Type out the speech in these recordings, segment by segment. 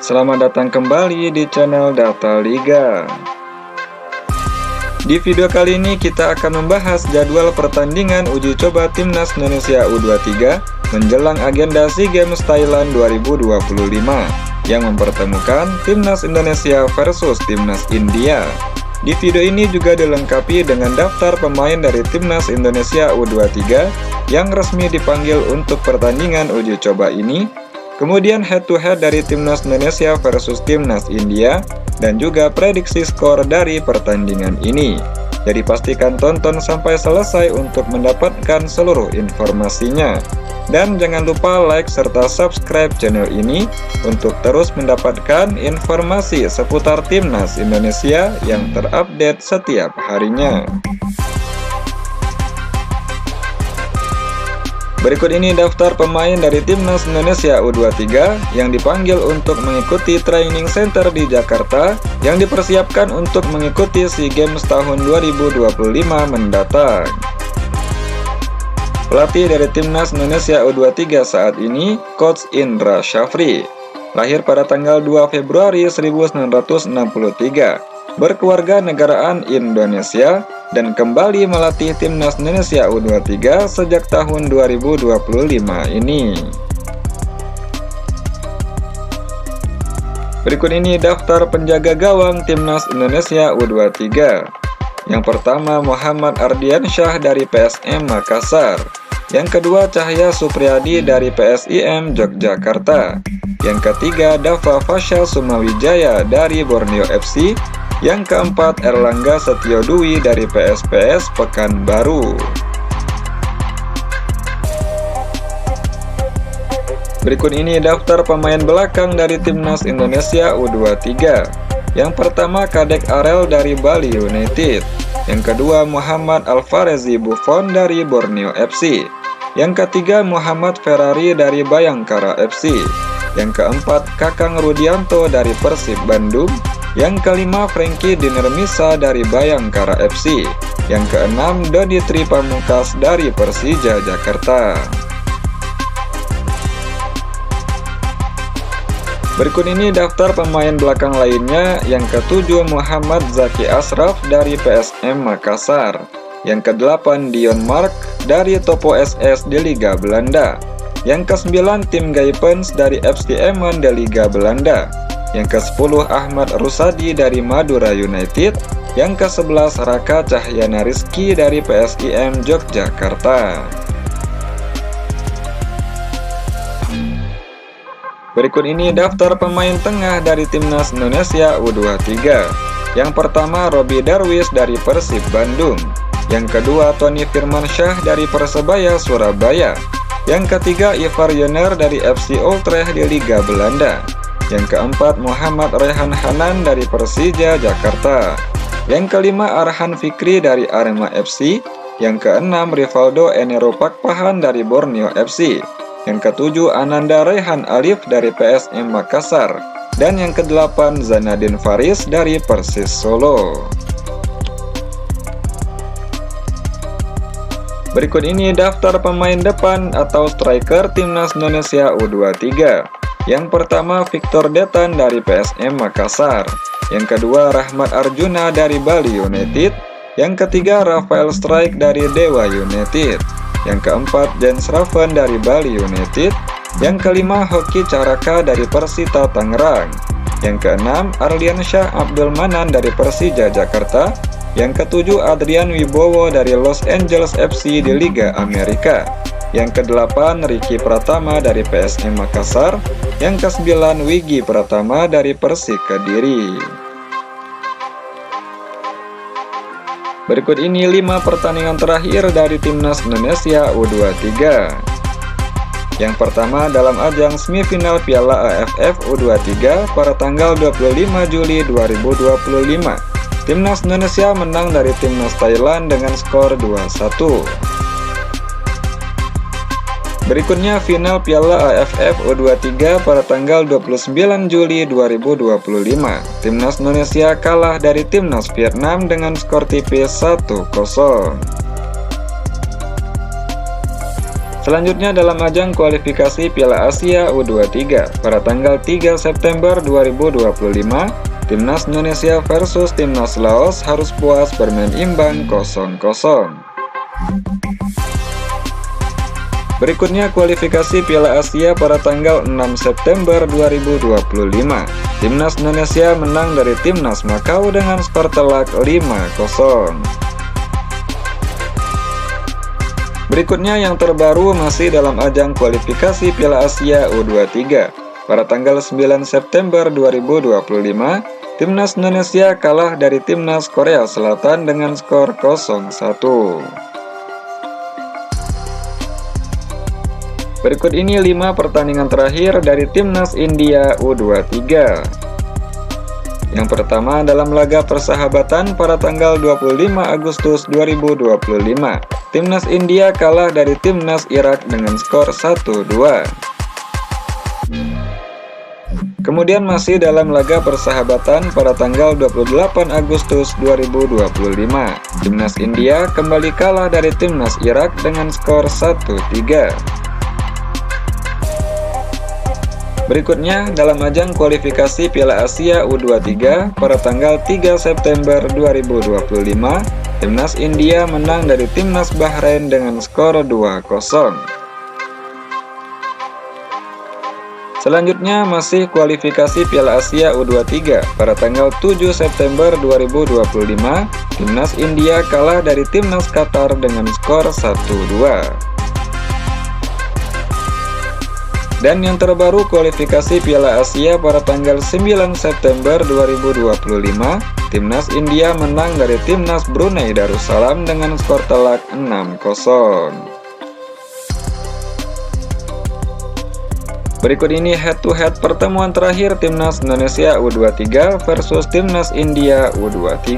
Selamat datang kembali di channel Data Liga. Di video kali ini kita akan membahas jadwal pertandingan uji coba Timnas Indonesia U23 menjelang agenda SEA Games Thailand 2025 yang mempertemukan Timnas Indonesia versus Timnas India. Di video ini juga dilengkapi dengan daftar pemain dari Timnas Indonesia U23 yang resmi dipanggil untuk pertandingan uji coba ini, kemudian head-to-head dari Timnas Indonesia versus Timnas India, dan juga prediksi skor dari pertandingan ini. Jadi pastikan tonton sampai selesai untuk mendapatkan seluruh informasinya. Dan jangan lupa like serta subscribe channel ini untuk terus mendapatkan informasi seputar Timnas Indonesia yang terupdate setiap harinya. Berikut ini daftar pemain dari Timnas Indonesia U23 yang dipanggil untuk mengikuti training center di Jakarta yang dipersiapkan untuk mengikuti SEA Games tahun 2025 mendatang. Pelatih dari Timnas Indonesia U23 saat ini, Coach Indra Syafri. Lahir pada tanggal 2 Februari 1963, berkeluarga negaraan Indonesia, dan kembali melatih Timnas Indonesia U23 sejak tahun 2025 ini. Berikut ini daftar penjaga gawang Timnas Indonesia U23. Yang pertama Muhammad Ardiansyah dari PSM Makassar. Yang kedua Cahya Supriyadi dari PSIM Yogyakarta. Yang ketiga Dava Fasyal Sumawijaya dari Borneo FC. Yang keempat Erlangga Setiodwi dari PSPS Pekanbaru. Berikut ini daftar pemain belakang dari Timnas Indonesia U23. Yang pertama Kadek Arel dari Bali United. Yang kedua Muhammad Alfarezi Buffon dari Borneo FC. Yang ketiga Muhammad Ferrari dari Bayangkara FC. Yang keempat Kakang Rudianto dari Persib Bandung. Yang kelima Frankie Dinermisa dari Bayangkara FC. Yang keenam Dodi Tri Pamungkas dari Persija Jakarta. Berikut ini daftar pemain belakang lainnya. Yang ketujuh Muhammad Zaki Ashraf dari PSM Makassar. Yang kedelapan Dion Mark dari Topo SS di Liga Belanda. Yang kesembilan Tim Gaipens dari FC Emmen di Liga Belanda. Yang ke-10 Ahmad Rusadi dari Madura United. Yang ke-11 Raka Cahyana Rizky dari PSIM Yogyakarta. Berikut ini daftar pemain tengah dari Timnas Indonesia U23. Yang pertama Robi Darwis dari Persib Bandung. Yang kedua Tony Firmansyah dari Persebaya Surabaya. Yang ketiga Ivar Jenner dari FC Utrecht di Liga Belanda. Yang keempat Muhammad Rehan Hanan dari Persija Jakarta. Yang kelima Arhan Fikri dari Arema FC. Yang keenam Rivaldo Enero Pakpahan dari Borneo FC. Yang ketujuh Ananda Rehan Alif dari PSM Makassar. Dan yang kedelapan Zanadin Faris dari Persis Solo. Berikut ini daftar pemain depan atau striker Timnas Indonesia U23. Yang pertama Victor Detan dari PSM Makassar. Yang kedua Rahmat Arjuna dari Bali United. Yang ketiga Rafael Strike dari Dewa United. Yang keempat Jens Raven dari Bali United. Yang kelima Hoki Caraka dari Persita Tangerang. Yang keenam Arliansyah Abdul Manan dari Persija Jakarta. Yang ketujuh Adrian Wibowo dari Los Angeles FC di Liga Amerika. Yang kedelapan Ricky Pratama dari PSM Makassar. Yang kesembilan Wigi Pratama dari Persik Kediri. Berikut ini 5 pertandingan terakhir dari Timnas Indonesia U23. Yang pertama dalam ajang semifinal Piala AFF U23 pada tanggal 25 Juli 2025. Timnas Indonesia menang dari Timnas Thailand dengan skor 2-1. Berikutnya final Piala AFF U23 pada tanggal 29 Juli 2025. Timnas Indonesia kalah dari Timnas Vietnam dengan skor tipis 1-0. Selanjutnya dalam ajang kualifikasi Piala Asia U23 pada tanggal 3 September 2025, Timnas Indonesia versus Timnas Laos harus puas bermain imbang 0-0. Berikutnya kualifikasi Piala Asia pada tanggal 6 September 2025. Timnas Indonesia menang dari Timnas Makau dengan skor telak 5-0. Berikutnya yang terbaru masih dalam ajang kualifikasi Piala Asia U23. Pada tanggal 9 September 2025, Timnas Indonesia kalah dari Timnas Korea Selatan dengan skor 0-1. Berikut ini 5 pertandingan terakhir dari Timnas India U23. Yang pertama dalam laga persahabatan pada tanggal 25 Agustus 2025, Timnas India kalah dari Timnas Irak dengan skor 1-2. Kemudian masih dalam laga persahabatan pada tanggal 28 Agustus 2025, Timnas India kembali kalah dari Timnas Irak dengan skor 1-3. Berikutnya, dalam ajang kualifikasi Piala Asia U23 pada tanggal 3 September 2025, Timnas India menang dari Timnas Bahrain dengan skor 2-0. Selanjutnya masih kualifikasi Piala Asia U23 pada tanggal 7 September 2025, Timnas India kalah dari Timnas Qatar dengan skor 1-2. Dan yang terbaru kualifikasi Piala Asia pada tanggal 9 September 2025, Timnas India menang dari Timnas Brunei Darussalam dengan skor telak 6-0. Berikut ini head-to-head pertemuan terakhir Timnas Indonesia U23 versus Timnas India U23,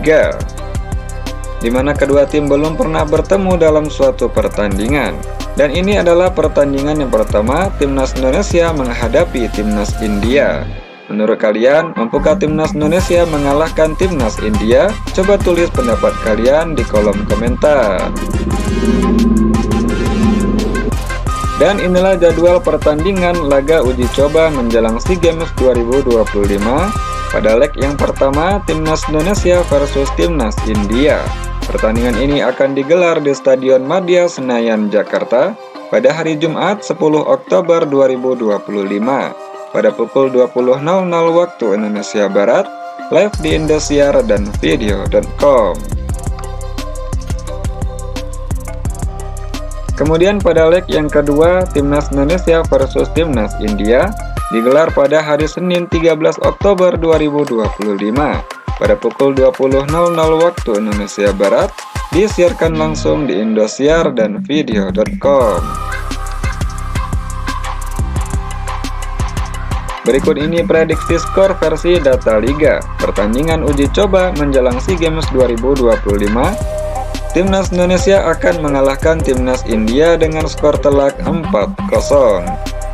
di mana kedua tim belum pernah bertemu dalam suatu pertandingan. Dan ini adalah pertandingan yang pertama Timnas Indonesia menghadapi Timnas India. Menurut kalian, mampukah Timnas Indonesia mengalahkan Timnas India? Coba tulis pendapat kalian di kolom komentar. Dan inilah jadwal pertandingan laga uji coba menjelang SEA Games 2025. Pada leg yang pertama, Timnas Indonesia versus Timnas India. Pertandingan ini akan digelar di Stadion Madia Senayan, Jakarta pada hari Jumat 10 Oktober 2025 pada pukul 20.00 waktu Indonesia Barat, live di Indosiar dan video.com. Kemudian pada leg yang kedua, Timnas Indonesia versus Timnas India digelar pada hari Senin 13 Oktober 2025 pada pukul 20.00 waktu Indonesia Barat, disiarkan langsung di Indosiar dan video.com. Berikut ini prediksi skor versi Data Liga pertandingan uji coba menjelang SEA Games 2025. Timnas Indonesia akan mengalahkan Timnas India dengan skor telak 4-0.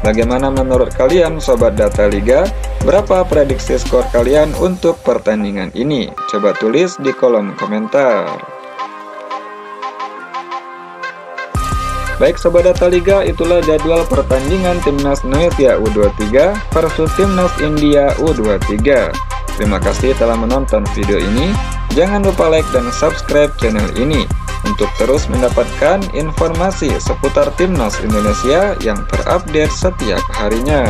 Bagaimana menurut kalian Sobat Data Liga? Berapa prediksi skor kalian untuk pertandingan ini? Coba tulis di kolom komentar. Baik Sobat Data Liga, itulah jadwal pertandingan Timnas Indonesia U23 versus Timnas India U23. Terima kasih telah menonton video ini. Jangan lupa like dan subscribe channel ini untuk terus mendapatkan informasi seputar Timnas Indonesia yang terupdate setiap harinya.